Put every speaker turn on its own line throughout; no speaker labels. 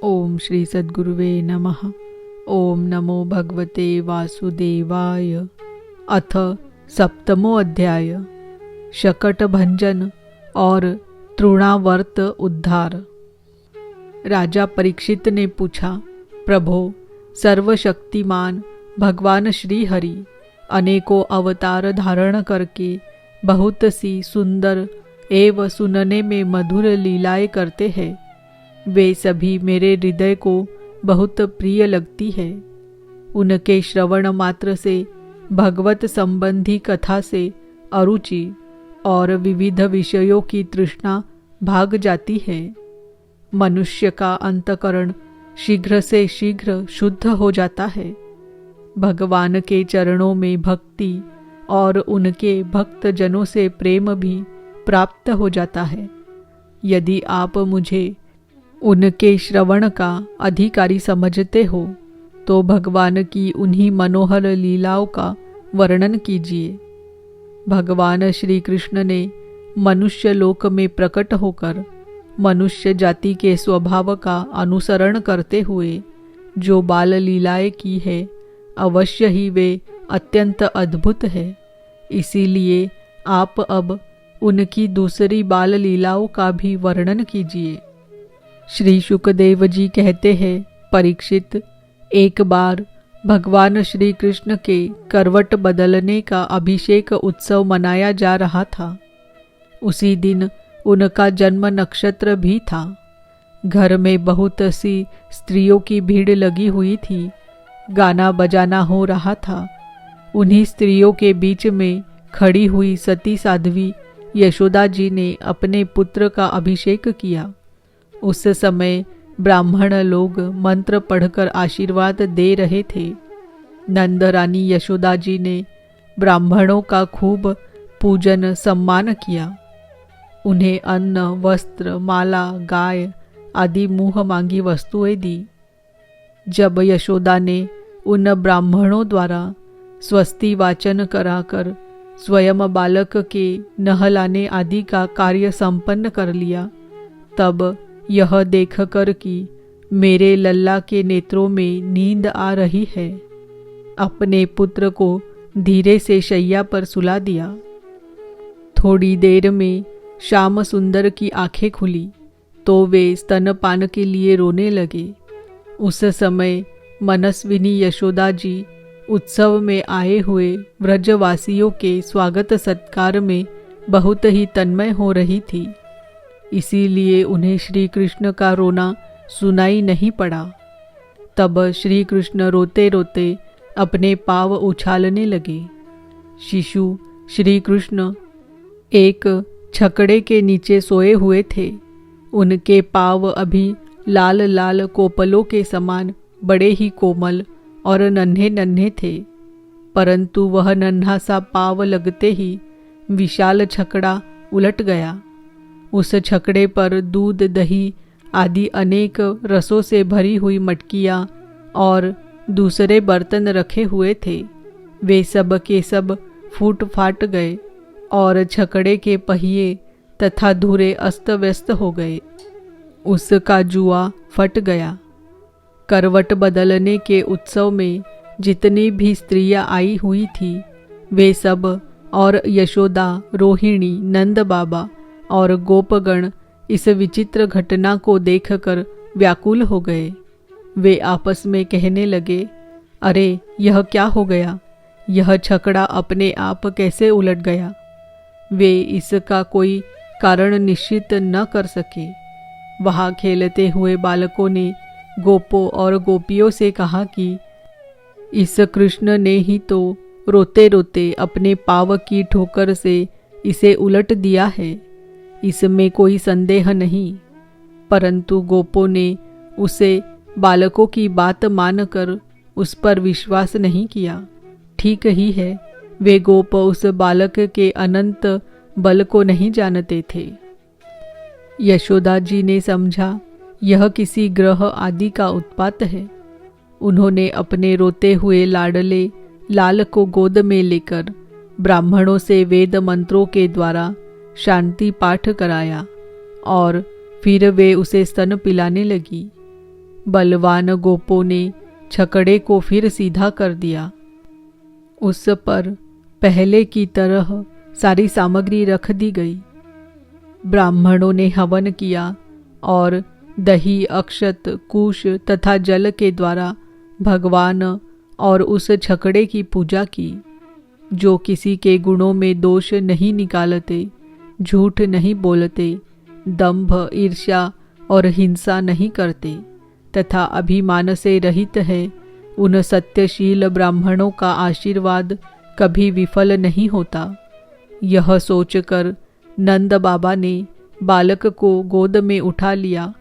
ओम श्री सद्गुरुवे नमः। ओम नमो भगवते वासुदेवाय। अथ सप्तमो अध्याय, शकट भंजन और तृणावर्त उद्धार। राजा परीक्षित ने पूछा, प्रभो, सर्वशक्तिमान भगवान श्री हरि अनेकों अवतार धारण करके बहुत सी सुंदर एवं सुनने में मधुर लीलाएं करते हैं। वे सभी मेरे हृदय को बहुत प्रिय लगती है। उनके श्रवण मात्र से भगवत संबंधी कथा से अरुचि और विविध विषयों की तृष्णा भाग जाती है। मनुष्य का अंतकरण शीघ्र से शीघ्र शुद्ध हो जाता है। भगवान के चरणों में भक्ति और उनके भक्त जनों से प्रेम भी प्राप्त हो जाता है। यदि आप मुझे उनके श्रवण का अधिकारी समझते हो तो भगवान की उन्हीं मनोहर लीलाओं का वर्णन कीजिए। भगवान श्री कृष्ण ने मनुष्य लोक में प्रकट होकर मनुष्य जाति के स्वभाव का अनुसरण करते हुए जो बाल लीलाएं की है, अवश्य ही वे अत्यंत अद्भुत है। इसीलिए आप अब उनकी दूसरी बाल लीलाओं का भी वर्णन कीजिए। श्री शुकदेव जी कहते हैं, परीक्षित, एक बार भगवान श्री कृष्ण के करवट बदलने का अभिषेक उत्सव मनाया जा रहा था। उसी दिन उनका जन्म नक्षत्र भी था। घर में बहुत सी स्त्रियों की भीड़ लगी हुई थी। गाना बजाना हो रहा था। उन्हीं स्त्रियों के बीच में खड़ी हुई सती साध्वी यशोदा जी ने अपने पुत्र का अभिषेक किया। उस समय ब्राह्मण लोग मंत्र पढ़कर आशीर्वाद दे रहे थे। नंद रानी यशोदा जी ने ब्राह्मणों का खूब पूजन सम्मान किया। उन्हें अन्न, वस्त्र, माला, गाय आदि मुँह मांगी वस्तुएं दी। जब यशोदा ने उन ब्राह्मणों द्वारा स्वस्ति वाचन कराकर स्वयं बालक के नहलाने आदि का कार्य संपन्न कर लिया, तब यह देखकर कि मेरे लल्ला के नेत्रों में नींद आ रही है, अपने पुत्र को धीरे से शैया पर सुला दिया। थोड़ी देर में श्याम सुंदर की आंखें खुली तो वे स्तनपान के लिए रोने लगे। उस समय मनस्विनी यशोदा जी उत्सव में आए हुए व्रजवासियों के स्वागत सत्कार में बहुत ही तन्मय हो रही थी। इसीलिए उन्हें श्री कृष्ण का रोना सुनाई नहीं पड़ा। तब श्री कृष्ण रोते रोते अपने पाँव उछालने लगे। शिशु श्री कृष्ण एक छकड़े के नीचे सोए हुए थे। उनके पाँव अभी लाल लाल कोपलों के समान बड़े ही कोमल और नन्हे नन्हे थे, परंतु वह नन्हा सा पाँव लगते ही विशाल छकड़ा उलट गया। उस छकड़े पर दूध, दही आदि अनेक रसों से भरी हुई मटकियाँ और दूसरे बर्तन रखे हुए थे। वे सब के सब फूट फाट गए और छकड़े के पहिए तथा धुरे अस्त व्यस्त हो गए। उसका जुआ फट गया। करवट बदलने के उत्सव में जितनी भी स्त्रियां आई हुई थी, वे सब और यशोदा, रोहिणी, नंद बाबा और गोपगण इस विचित्र घटना को देखकर व्याकुल हो गए। वे आपस में कहने लगे, अरे यह क्या हो गया? यह छकड़ा अपने आप कैसे उलट गया? वे इसका कोई कारण निश्चित न कर सके। वहाँ खेलते हुए बालकों ने गोपों और गोपियों से कहा कि इस कृष्ण ने ही तो रोते रोते अपने पाँव की ठोकर से इसे उलट दिया है, इसमें कोई संदेह नहीं। परंतु गोपों ने उसे बालकों की बात मानकर उस पर विश्वास नहीं किया। ठीक ही है, वे गोप उस बालक के अनंत बल को नहीं जानते थे। यशोदा जी ने समझा यह किसी ग्रह आदि का उत्पात है। उन्होंने अपने रोते हुए लाडले लाल को गोद में लेकर ब्राह्मणों से वेद मंत्रों के द्वारा शांति पाठ कराया और फिर वे उसे स्तन पिलाने लगी। बलवान गोपों ने छकड़े को फिर सीधा कर दिया। उस पर पहले की तरह सारी सामग्री रख दी गई। ब्राह्मणों ने हवन किया और दही, अक्षत, कुश तथा जल के द्वारा भगवान और उस छकड़े की पूजा की, जो किसी के गुणों में दोष नहीं निकालते, झूठ नहीं बोलते, दंभ, ईर्ष्या और हिंसा नहीं करते तथा अभिमान से रहित है। उन सत्यशील ब्राह्मणों का आशीर्वाद कभी विफल नहीं होता। यह सोचकर नंद बाबा ने बालक को गोद में उठा लिया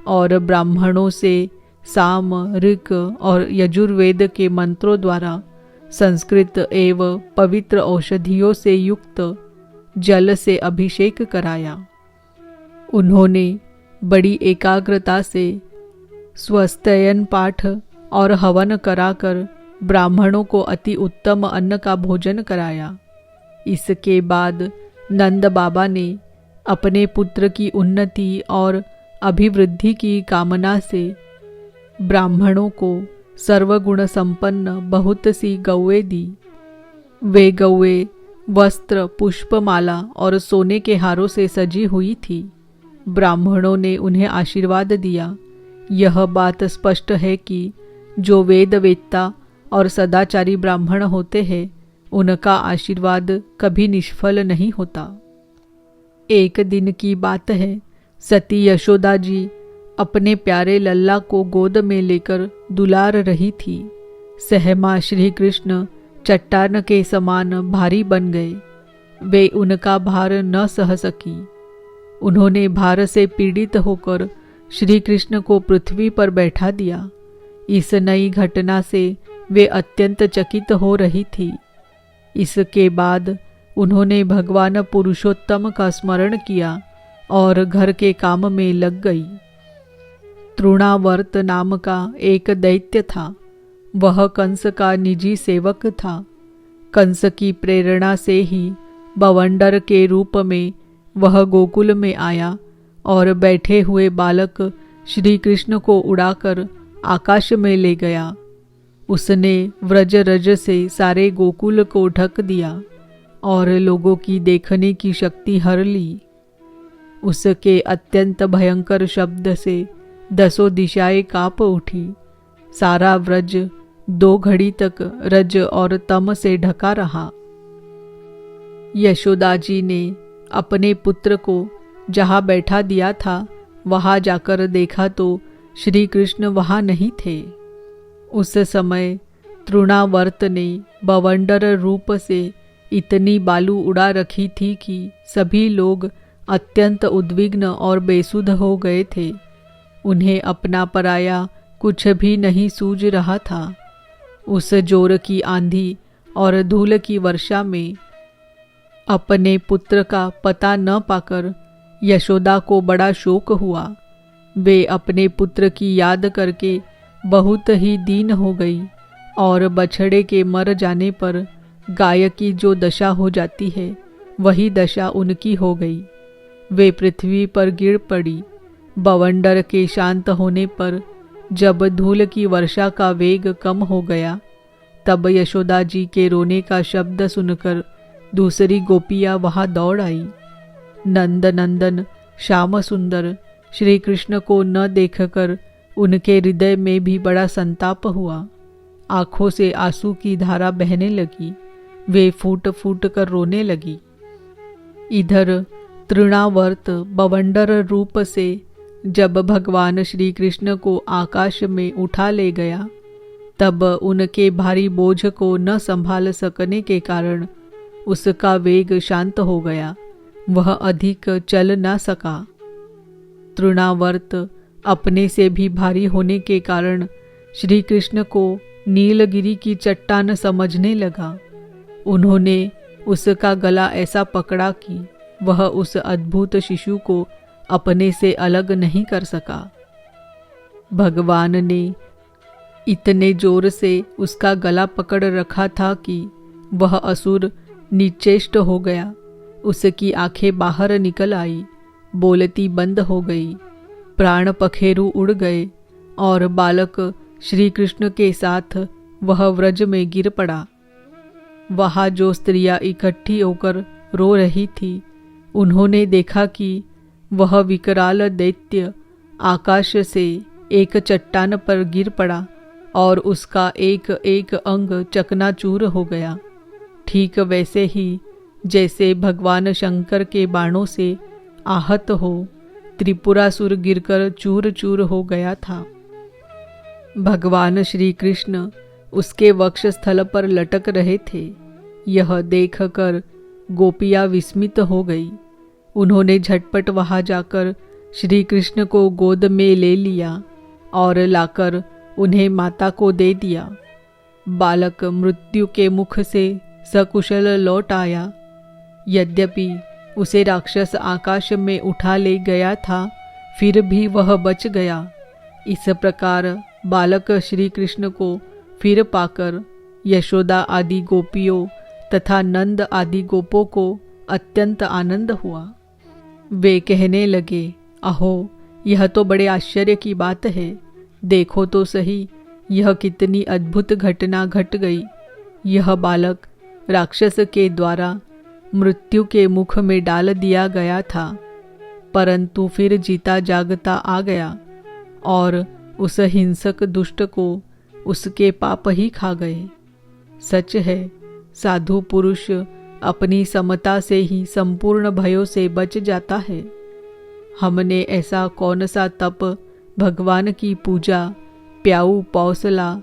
और ब्राह्मणों से साम, ऋक और यजुर्वेद के मंत्रों द्वारा संस्कृत एवं पवित्र औषधियों से युक्त जल से अभिषेक कराया। उन्होंने बड़ी एकाग्रता से स्वस्त्ययन पाठ और हवन कराकर ब्राह्मणों को अति उत्तम अन्न का भोजन कराया। इसके बाद नंद बाबा ने अपने पुत्र की उन्नति और अभिवृद्धि की कामना से ब्राह्मणों को सर्वगुण संपन्न बहुत सी गौएं दी। वे गौएं वस्त्र, पुष्पमाला और सोने के हारों से सजी हुई थी। ब्राह्मणों ने उन्हें आशीर्वाद दिया। यह बात स्पष्ट है कि जो वेदवेत्ता और सदाचारी ब्राह्मण होते हैं, उनका आशीर्वाद कभी निष्फल नहीं होता। एक दिन की बात है, सती यशोदा जी अपने प्यारे लल्ला को गोद में लेकर दुलार रही थी। सहमा श्री कृष्ण चट्टान के समान भारी बन गए। वे उनका भार न सह सकी। उन्होंने भार से पीड़ित होकर श्री कृष्ण को पृथ्वी पर बैठा दिया। इस नई घटना से वे अत्यंत चकित हो रही थी। इसके बाद उन्होंने भगवान पुरुषोत्तम का स्मरण किया और घर के काम में लग गई। तृणावर्त नाम का एक दैत्य था। वह कंस का निजी सेवक था। कंस की प्रेरणा से ही बवंडर के रूप में वह गोकुल में आया और बैठे हुए बालक श्री कृष्ण को उड़ाकर आकाश में ले गया। उसने व्रज रज से सारे गोकुल को ढक दिया और लोगों की देखने की शक्ति हर ली। उसके अत्यंत भयंकर शब्द से 10 दिशाएं कांप उठी। सारा व्रज 2 घड़ी तक रज और तम से ढका रहा। यशोदा जी ने अपने पुत्र को जहाँ बैठा दिया था, वहाँ जाकर देखा तो श्री कृष्ण वहाँ नहीं थे। उस समय तृणावर्त ने बवंडर रूप से इतनी बालू उड़ा रखी थी कि सभी लोग अत्यंत उद्विग्न और बेसुध हो गए थे। उन्हें अपना पराया कुछ भी नहीं सूझ रहा था। उस जोर की आंधी और धूल की वर्षा में अपने पुत्र का पता न पाकर यशोदा को बड़ा शोक हुआ। वे अपने पुत्र की याद करके बहुत ही दीन हो गई और बछड़े के मर जाने पर गाय की जो दशा हो जाती है, वही दशा उनकी हो गई। वे पृथ्वी पर गिर पड़ी। बवंडर के शांत होने पर जब धूल की वर्षा का वेग कम हो गया, तब यशोदा जी के रोने का शब्द सुनकर दूसरी गोपियाँ वहाँ दौड़ आई। नंद नंदन श्याम सुंदर श्री कृष्ण को न देखकर उनके हृदय में भी बड़ा संताप हुआ। आंखों से आंसू की धारा बहने लगी। वे फूट फूट कर रोने लगी। इधर तृणावर्त बवंडर रूप से जब भगवान श्री कृष्ण को आकाश में उठा ले गया, तब उनके भारी बोझ को न संभाल सकने के कारण उसका वेग शांत हो गया। वह अधिक चल न सका। तृणावर्त अपने से भी भारी होने के कारण श्री कृष्ण को नीलगिरी की चट्टान समझने लगा। उन्होंने उसका गला ऐसा पकड़ा कि वह उस अद्भुत शिशु को अपने से अलग नहीं कर सका। भगवान ने इतने जोर से उसका गला पकड़ रखा था कि वह असुर निश्चेष्ट हो गया। उसकी आंखें बाहर निकल आई, बोलती बंद हो गई, प्राण पखेरु उड़ गए और बालक श्री कृष्ण के साथ वह व्रज में गिर पड़ा। वहाँ जो स्त्रियां इकट्ठी होकर रो रही थी, उन्होंने देखा कि वह विकराल दैत्य आकाश से एक चट्टान पर गिर पड़ा और उसका एक एक अंग चकनाचूर हो गया, ठीक वैसे ही जैसे भगवान शंकर के बाणों से आहत हो त्रिपुरासुर गिरकर चूर चूर हो गया था। भगवान श्री कृष्ण उसके वक्षस्थल पर लटक रहे थे। यह देखकर गोपियां विस्मित हो गई। उन्होंने झटपट वहां जाकर श्री कृष्ण को गोद में ले लिया और लाकर उन्हें माता को दे दिया। बालक मृत्यु के मुख से सकुशल लौट आया। यद्यपि उसे राक्षस आकाश में उठा ले गया था, फिर भी वह बच गया। इस प्रकार बालक श्री कृष्ण को फिर पाकर यशोदा आदि गोपियों तथा नंद आदि गोपों को अत्यंत आनंद हुआ। वे कहने लगे, अहो, यह तो बड़े आश्चर्य की बात है। देखो तो सही, यह कितनी अद्भुत घटना घट गई। यह बालक राक्षस के द्वारा मृत्यु के मुख में डाल दिया गया था, परंतु फिर जीता जागता आ गया और उस हिंसक दुष्ट को उसके पाप ही खा गए। सच है, साधु पुरुष अपनी समता से ही संपूर्ण भयों से बच जाता है। हमने ऐसा कौन सा तप, भगवान की पूजा, प्याऊ पौसला,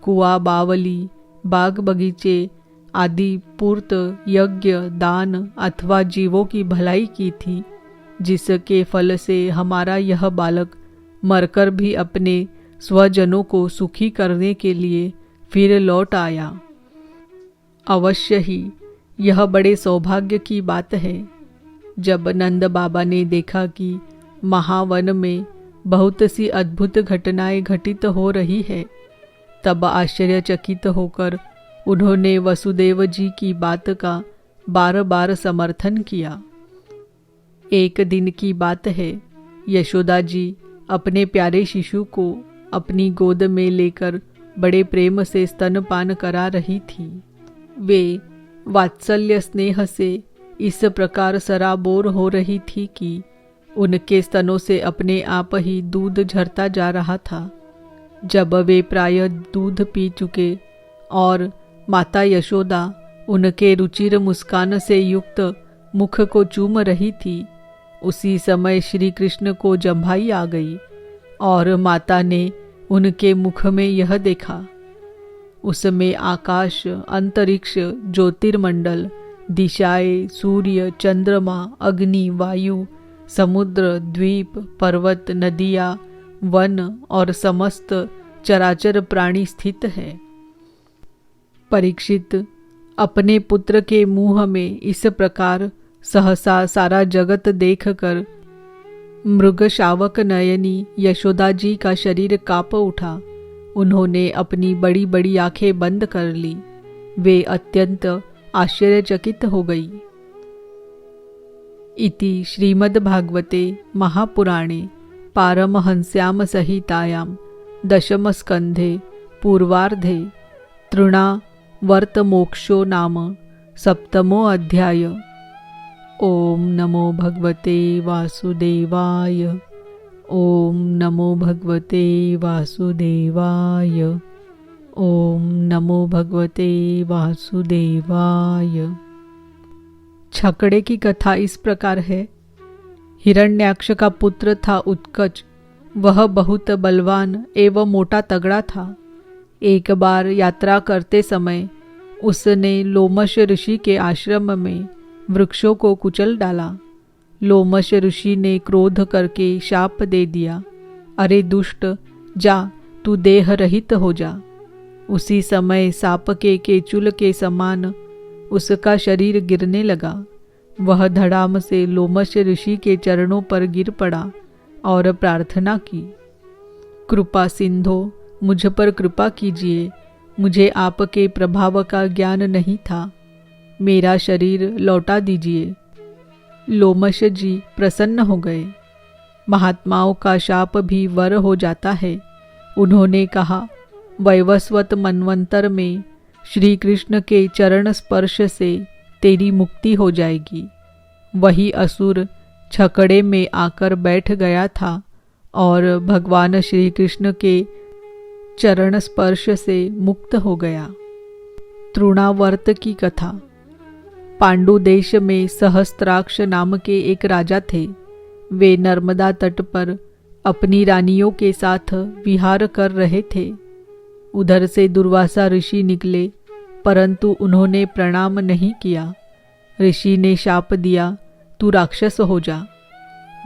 कुआ बावली, बाग बगीचे आदि पूर्त यज्ञ, दान अथवा जीवों की भलाई की थी, जिसके फल से हमारा यह बालक मरकर भी अपने स्वजनों को सुखी करने के लिए फिर लौट आया। अवश्य ही यह बड़े सौभाग्य की बात है। जब नंद बाबा ने देखा कि महावन में बहुत सी अद्भुत घटनाएं घटित हो रही है, तब आश्चर्यचकित होकर उन्होंने वसुदेव जी की बात का बार बार समर्थन किया। एक दिन की बात है, यशोदा जी अपने प्यारे शिशु को अपनी गोद में लेकर बड़े प्रेम से स्तनपान करा रही थी। वे वात्सल्य स्नेह से इस प्रकार सराबोर हो रही थी कि उनके स्तनों से अपने आप ही दूध झरता जा रहा था। जब वे प्रायः दूध पी चुके और माता यशोदा उनके रुचिर मुस्कान से युक्त मुख को चूम रही थी, उसी समय श्री कृष्ण को जम्भाई आ गई और माता ने उनके मुख में यह देखा। उसमें आकाश, अंतरिक्ष, ज्योतिर्मंडल, दिशाएं, सूर्य, चंद्रमा, अग्नि, वायु, समुद्र, द्वीप, पर्वत, नदियाँ, वन और समस्त चराचर प्राणी स्थित है। परीक्षित अपने पुत्र के मुंह में इस प्रकार सहसा सारा जगत देखकर मृग शावक नयनी यशोदा जी का शरीर कांप उठा। उन्होंने अपनी बड़ी बड़ी आंखें बंद कर ली। वे अत्यंत आश्चर्यचकित हो गई। इति श्रीमद्भागवते महापुराणे पारमहंस्याम संहितायां दशमस्कन्धे पूर्वार्धे तृणावर्तमोक्षो नाम सप्तमो अध्याय। ओम नमो भगवते वासुदेवाय। ओम नमो भगवते वासुदेवाय। ओम नमो भगवते वासुदेवाय। छकड़े की कथा इस प्रकार है। हिरण्याक्ष का पुत्र था उत्कच। वह बहुत बलवान एवं मोटा तगड़ा था। एक बार यात्रा करते समय उसने लोमश ऋषि के आश्रम में वृक्षों को कुचल डाला। लोमश ऋषि ने क्रोध करके शाप दे दिया, अरे दुष्ट, जा, तू देह रहित हो जा। उसी समय सांप के केचुल के समान उसका शरीर गिरने लगा। वह धड़ाम से लोमश ऋषि के चरणों पर गिर पड़ा और प्रार्थना की, कृपा सिंधो, मुझ पर कृपा कीजिए। मुझे आपके प्रभाव का ज्ञान नहीं था। मेरा शरीर लौटा दीजिए। लोमश जी प्रसन्न हो गए। महात्माओं का शाप भी वर हो जाता है उन्होंने कहा, वैवस्वत मनवंतर में श्री कृष्ण के चरण स्पर्श से तेरी मुक्ति हो जाएगी। वही असुर छकड़े में आकर बैठ गया था और भगवान श्री कृष्ण के चरण स्पर्श से मुक्त हो गया। तृणावर्त की कथा। पांडु देश में सहस्त्राक्ष नाम के एक राजा थे। वे नर्मदा तट पर अपनी रानियों के साथ विहार कर रहे थे। उधर से दुर्वासा ऋषि निकले, परंतु उन्होंने प्रणाम नहीं किया। ऋषि ने शाप दिया, तू राक्षस हो जा।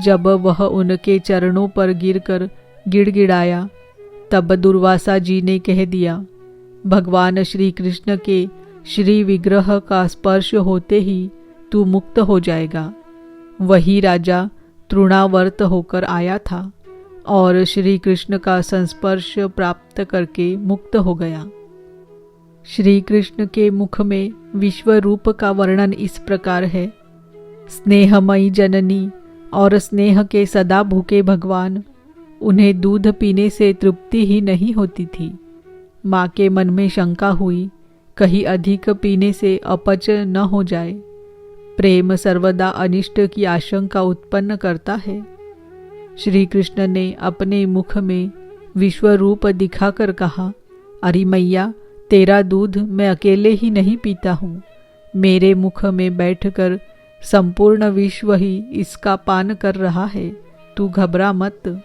जब वह उनके चरणों पर गिरकर गिड़गिड़ाया, तब दुर्वासा जी ने कह दिया, भगवान श्री कृष्ण के श्री विग्रह का स्पर्श होते ही तू मुक्त हो जाएगा। वही राजा तृणावर्त होकर आया था और श्री कृष्ण का संस्पर्श प्राप्त करके मुक्त हो गया। श्री कृष्ण के मुख में विश्व रूप का वर्णन इस प्रकार है। स्नेहमयी जननी और स्नेह के सदा भूखे भगवान, उन्हें दूध पीने से तृप्ति ही नहीं होती थी। माँ के मन में शंका हुई, कहीं अधिक पीने से अपच न हो जाए। प्रेम सर्वदा अनिष्ट की आशंका उत्पन्न करता है। श्री कृष्ण ने अपने मुख में विश्वरूप दिखाकर कहा, अरे मैया, तेरा दूध मैं अकेले ही नहीं पीता हूँ। मेरे मुख में बैठकर संपूर्ण विश्व ही इसका पान कर रहा है। तू घबरा मत।